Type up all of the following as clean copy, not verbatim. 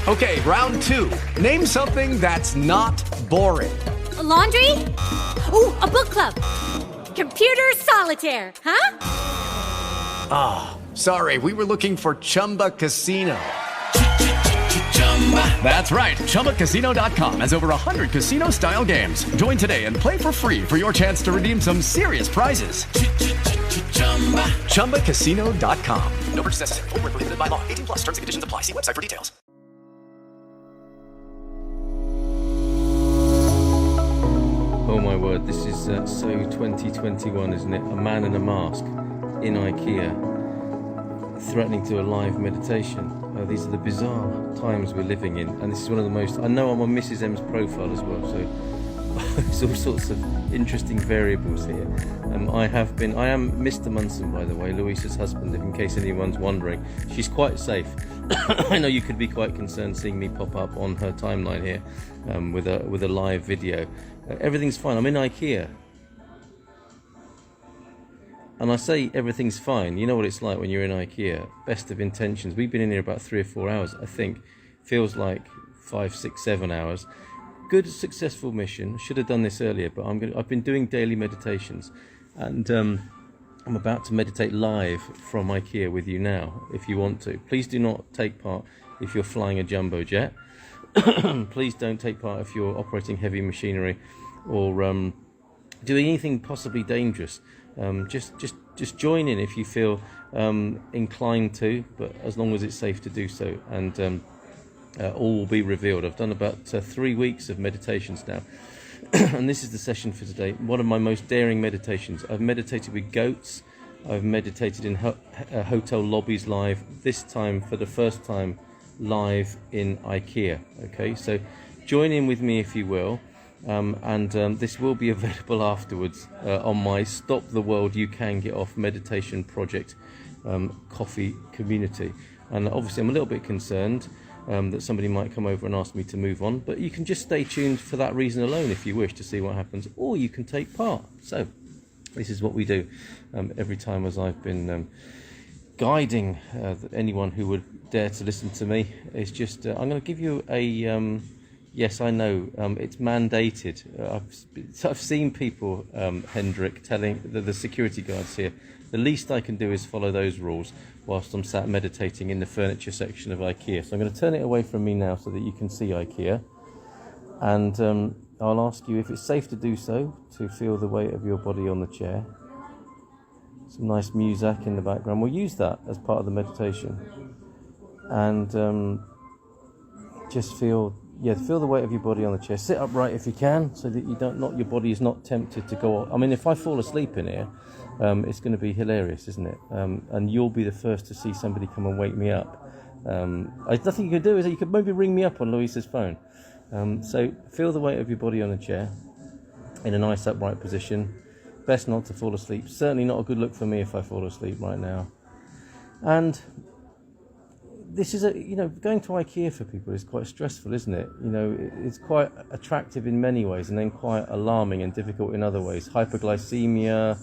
Okay, round two. Name something that's not boring. A laundry? Ooh, a book club. Computer solitaire, huh? Ah, sorry, we were looking for Chumba Casino. That's right, ChumbaCasino.com has over 100 casino-style games. Join today and play for free for your chance to redeem some serious prizes. ChumbaCasino.com. No purchase necessary. Void where prohibited by law. 18 plus. Terms and conditions apply. See website for details. Oh my word, this is so 2021, isn't it? A man in a mask in IKEA threatening to do a live meditation. These are the bizarre times we're living in, and this is one of the most... I know I'm on Mrs. M's profile as well, so there's all sorts of interesting variables here. I am Mr. Munson, by the way, Louisa's husband, in case anyone's wondering. She's quite safe. I know you could be quite concerned seeing me pop up on her timeline here with a live video. Everything's fine. I'm in IKEA. And I say everything's fine. You know what it's like when you're in IKEA. Best of intentions. We've been in here about 3 or 4 hours, I think. Feels like 5, 6, 7 hours. Good, successful mission. Should have done this earlier, but I've been doing daily meditations. And I'm about to meditate live from IKEA with you now, if you want to. Please do not take part if you're flying a jumbo jet. Please don't take part if you're operating heavy machinery or doing anything possibly dangerous. Just join in if you feel inclined to, but as long as it's safe to do so, and all will be revealed. I've done about 3 weeks of meditations now, and this is the session for today. One of my most daring meditations. I've meditated with goats. I've meditated in hotel lobbies live. This time, for the first time, live in IKEA. Okay, so join in with me if you will. And this will be available afterwards on my Stop the World You Can Get Off meditation project coffee community. And obviously I'm a little bit concerned that somebody might come over and ask me to move on, but you can just stay tuned for that reason alone if you wish to see what happens, or you can take part. So this is what we do every time, as I've been guiding anyone who would dare to listen to me. It's just I'm going to give you a yes, I know, it's mandated. I've seen people, Hendrik, telling the security guards here, the least I can do is follow those rules whilst I'm sat meditating in the furniture section of IKEA. So I'm going to turn it away from me now so that you can see IKEA. And I'll ask you if it's safe to do so, to feel the weight of your body on the chair. Some nice music in the background. We'll use that as part of the meditation. And just feel the weight of your body on the chair. Sit upright if you can, so that your body is not tempted to go. I mean, if I fall asleep in here, it's going to be hilarious, isn't it? And you'll be the first to see somebody come and wake me up. There's nothing you can do, is it? You could maybe ring me up on Louisa's phone. So feel the weight of your body on the chair in a nice upright position. Best not to fall asleep. Certainly not a good look for me if I fall asleep right now. And this is going to IKEA for people is quite stressful, isn't it? It's quite attractive in many ways, and then quite alarming and difficult in other ways. Hyperglycemia,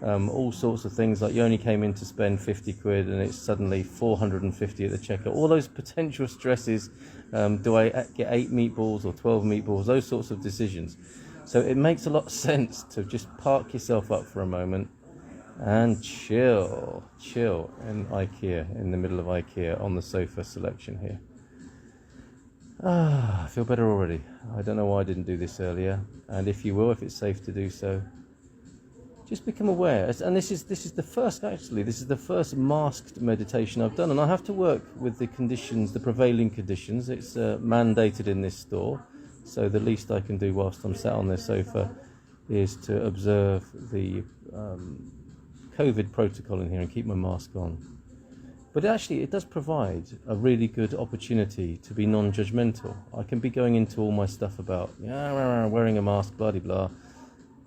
all sorts of things, like you only came in to spend 50 quid and it's suddenly 450 at the checkout. All those potential stresses, do I get 8 meatballs or 12 meatballs, those sorts of decisions. So it makes a lot of sense to just park yourself up for a moment and chill in IKEA, in the middle of IKEA, on the sofa selection here. I feel better already. I don't know why I didn't do this earlier. And if it's safe to do so, just become aware. And this is the first masked meditation I've done, and I have to work with the conditions, the prevailing conditions. It's mandated in this store, so the least I can do whilst I'm sat on this sofa is to observe the COVID protocol in here and keep my mask on. But actually it does provide a really good opportunity to be non-judgmental. I can be going into all my stuff about wearing a mask, blah de blah,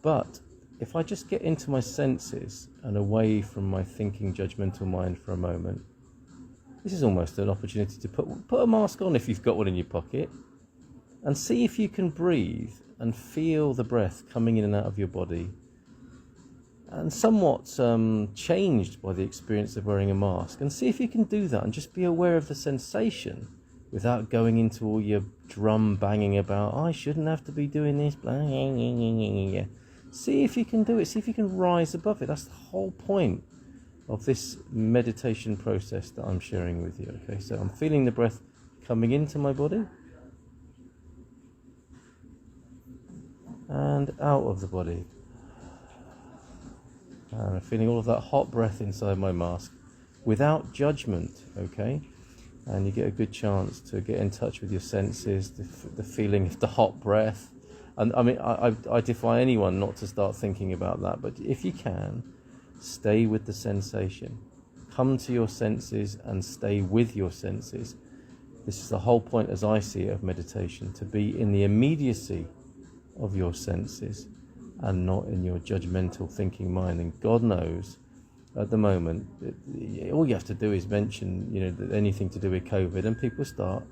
but if I just get into my senses and away from my thinking judgmental mind for a moment, this is almost an opportunity to put a mask on if you've got one in your pocket, and see if you can breathe and feel the breath coming in and out of your body, and somewhat changed by the experience of wearing a mask, and see if you can do that and just be aware of the sensation without going into all your drum banging about, I shouldn't have to be doing this. Blah, yeah, yeah, yeah, yeah. See if you can do it. See if you can rise above it. That's the whole point of this meditation process that I'm sharing with you. Okay, so I'm feeling the breath coming into my body and out of the body. And I'm feeling all of that hot breath inside my mask without judgment, okay? And you get a good chance to get in touch with your senses, the feeling of the hot breath. And I mean, I defy anyone not to start thinking about that, but if you can, stay with the sensation. Come to your senses and stay with your senses. This is the whole point, as I see it, of meditation, to be in the immediacy of your senses and not in your judgmental thinking mind. And God knows, at the moment, all you have to do is mention, anything to do with COVID, and people start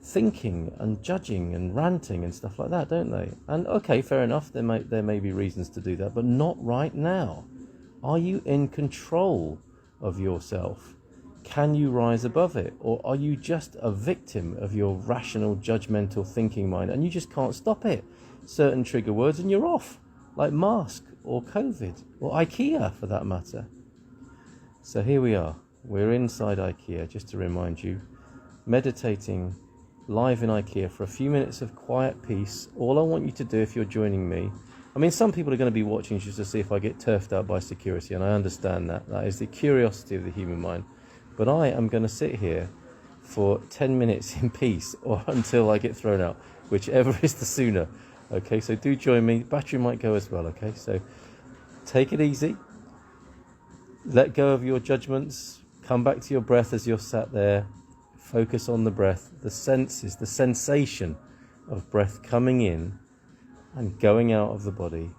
thinking and judging and ranting and stuff like that, don't they? And okay, fair enough, there may be reasons to do that, but not right now. Are you in control of yourself? Can you rise above it? Or are you just a victim of your rational, judgmental thinking mind and you just can't stop it? Certain trigger words and you're off, like mask or COVID or IKEA for that matter. So here we are. We're inside IKEA, just to remind you, meditating live in IKEA for a few minutes of quiet peace. All I want you to do, if you're joining me, I mean, some people are going to be watching just to see if I get turfed out by security, and I understand that. That is the curiosity of the human mind. But I am going to sit here for 10 minutes in peace or until I get thrown out, whichever is the sooner. Okay, so do join me. Battery might go as well, okay? So take it easy. Let go of your judgments. Come back to your breath as you're sat there. Focus on the breath, the senses, the sensation of breath coming in and going out of the body.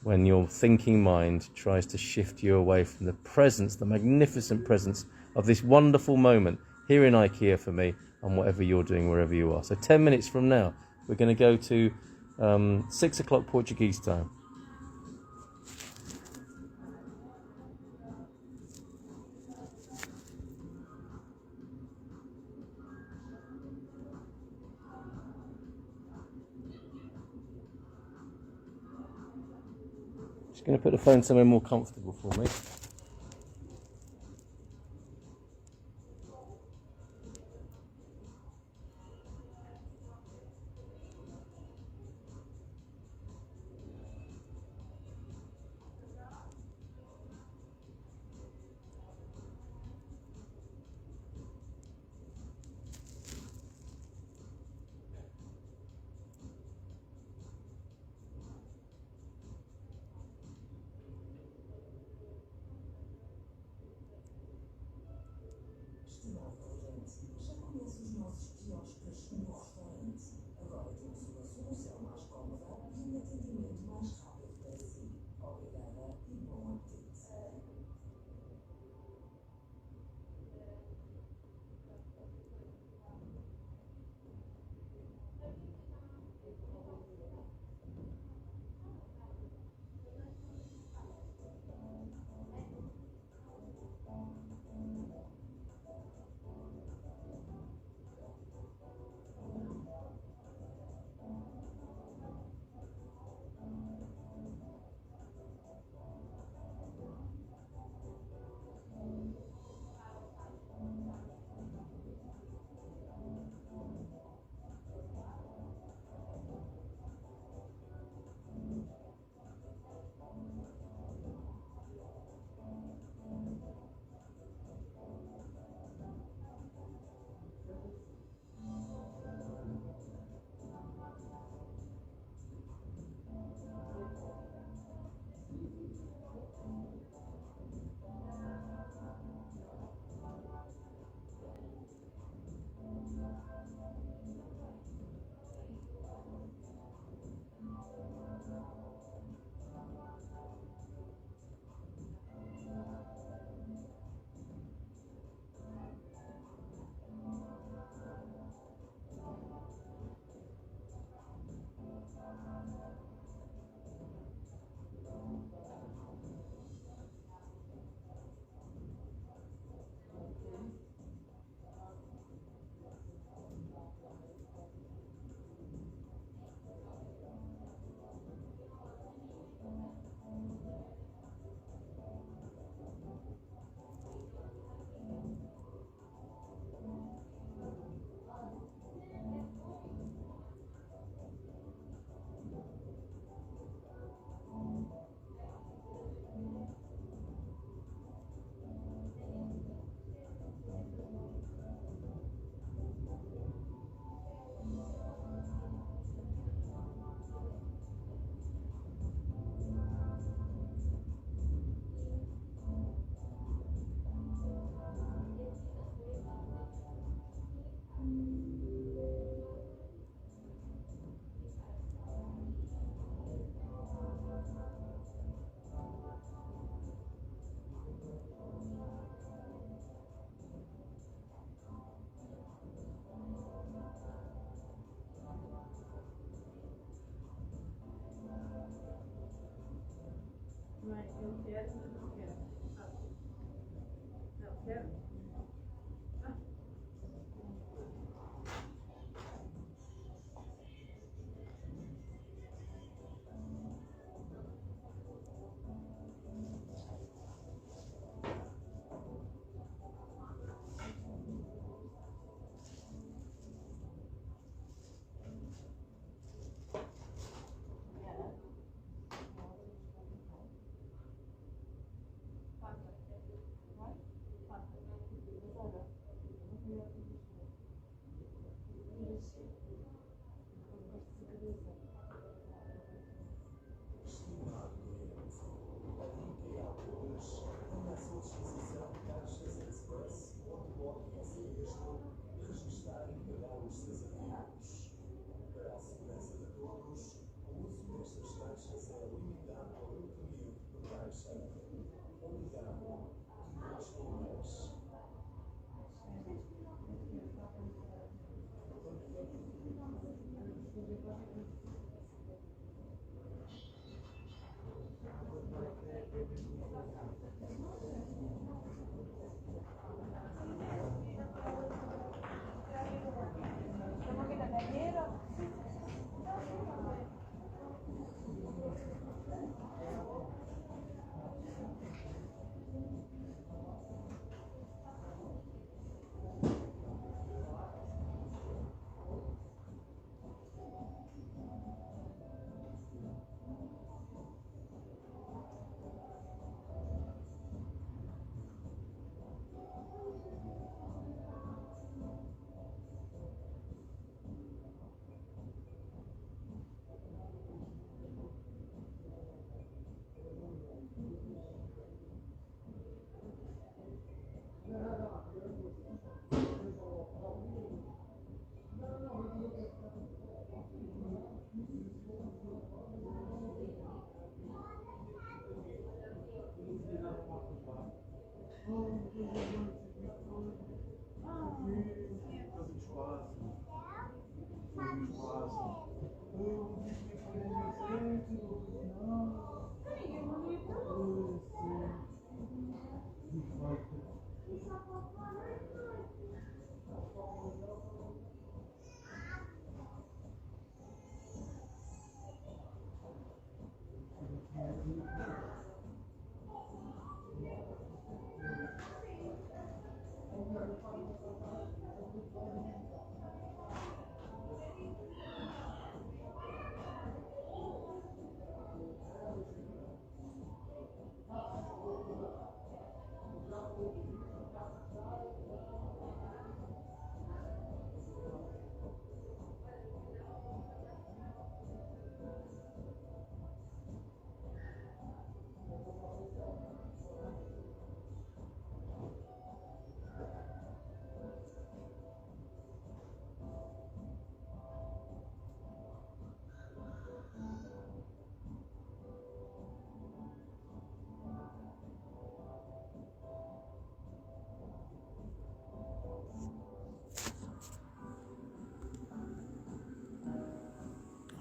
When your thinking mind tries to shift you away from the presence, the magnificent presence of this wonderful moment here in IKEA for me, and whatever you're doing wherever you are. So 10 minutes from now, we're going to go to 6 o'clock Portuguese time. Just going to put the phone somewhere more comfortable for me.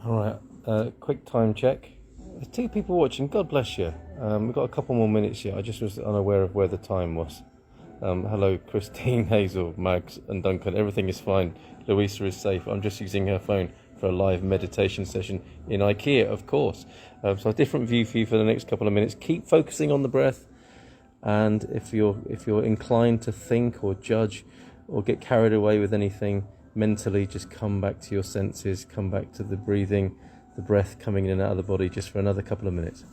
All right, quick time check. There's 2 people watching. God bless you. We've got a couple more minutes yet. I just was unaware of where the time was. Hello, Christine, Hazel, Mags, and Duncan. Everything is fine. Louisa is safe. I'm just using her phone for a live meditation session in IKEA, of course. So a different view for you for the next couple of minutes. Keep focusing on the breath. And if you're inclined to think or judge or get carried away with anything mentally, just come back to your senses, come back to the breathing, the breath coming in and out of the body just for another couple of minutes.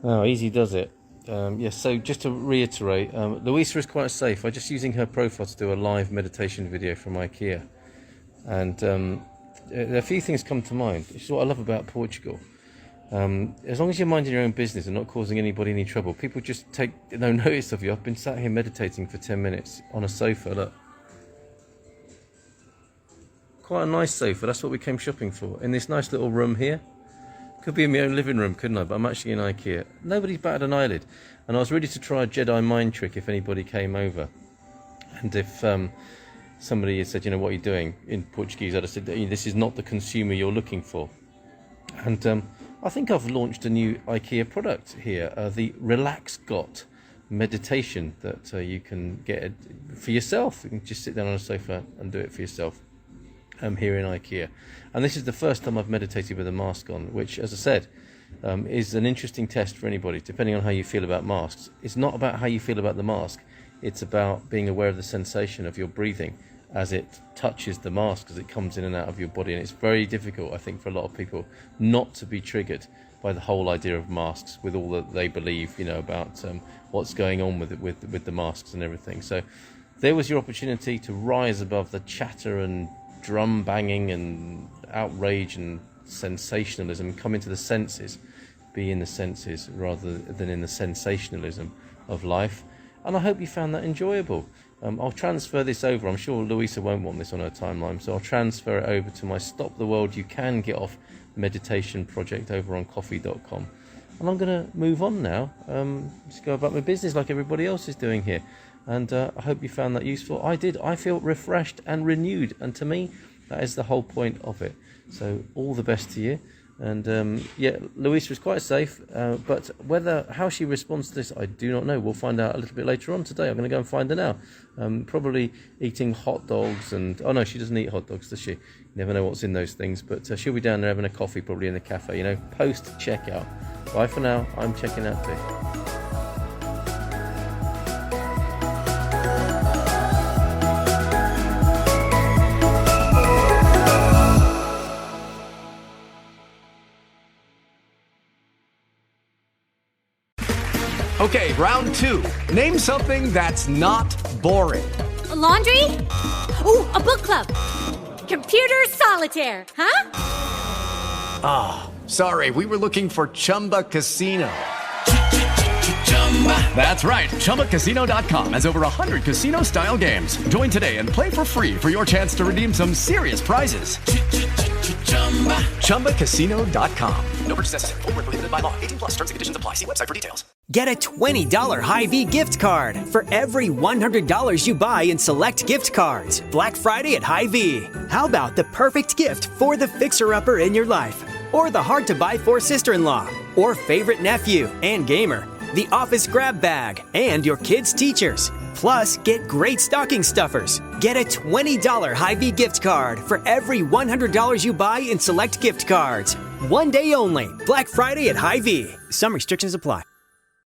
Oh, easy does it. Yes, so just to reiterate, Louisa is quite safe. I'm just using her profile to do a live meditation video from IKEA. And a few things come to mind. This is what I love about Portugal. As long as you're minding your own business and not causing anybody any trouble, people just take no notice of you. I've been sat here meditating for 10 minutes on a sofa, look. Quite a nice sofa, that's what we came shopping for. In this nice little room here. Could be in my own living room, couldn't I? But I'm actually in IKEA. Nobody's batted an eyelid. And I was ready to try a Jedi mind trick if anybody came over. And if somebody had said, you know, what are you doing? In Portuguese, I'd have said, this is not the consumer you're looking for. And I think I've launched a new IKEA product here, the Relax Got meditation that you can get for yourself. You can just sit down on a sofa and do it for yourself. Here in IKEA, and this is the first time I've meditated with a mask on, which, as I said, is an interesting test for anybody, depending on how you feel about masks. It's not about how you feel about the mask, it's about being aware of the sensation of your breathing as it touches the mask, as it comes in and out of your body. And it's very difficult, I think, for a lot of people not to be triggered by the whole idea of masks, with all that they believe, you know, about what's going on with the masks and everything. So there was your opportunity to rise above the chatter and drum banging and outrage and sensationalism, come into the senses, be in the senses rather than in the sensationalism of life. And I hope you found that enjoyable. I'll transfer this over. I'm sure Louisa won't want this on her timeline, so I'll transfer it over to my Stop the World You Can Get Off meditation project over on coffee.com. And I'm going to move on now, just go about my business like everybody else is doing here. And I hope you found that useful. I did. I feel refreshed and renewed. And to me, that is the whole point of it. So all the best to you. And yeah, Louisa is quite safe. But how she responds to this, I do not know. We'll find out a little bit later on today. I'm going to go and find her now. Probably eating hot dogs and... Oh, no, she doesn't eat hot dogs, does she? You never know what's in those things. But she'll be down there having a coffee, probably in the cafe, you know, post-checkout. Bye for now. I'm checking out too. Okay, round two. Name something that's not boring. A laundry? Ooh, a book club. Computer solitaire, huh? Sorry, we were looking for Chumba Casino. That's right. ChumbaCasino.com has over 100 casino-style games. Join today and play for free for your chance to redeem some serious prizes. ChumbaCasino.com. No purchase necessary. Void where prohibited by law. 18 plus. Terms and conditions apply. See website for details. Get a $20 Hy-Vee gift card for every $100 you buy in select gift cards. Black Friday at Hy-Vee. How about the perfect gift for the fixer-upper in your life? Or the hard-to-buy-for sister-in-law? Or favorite nephew and gamer? The office grab bag and your kids' teachers. Plus, get great stocking stuffers. Get a $20 Hy-Vee gift card for every $100 you buy in select gift cards. One day only. Black Friday at Hy-Vee. Some restrictions apply.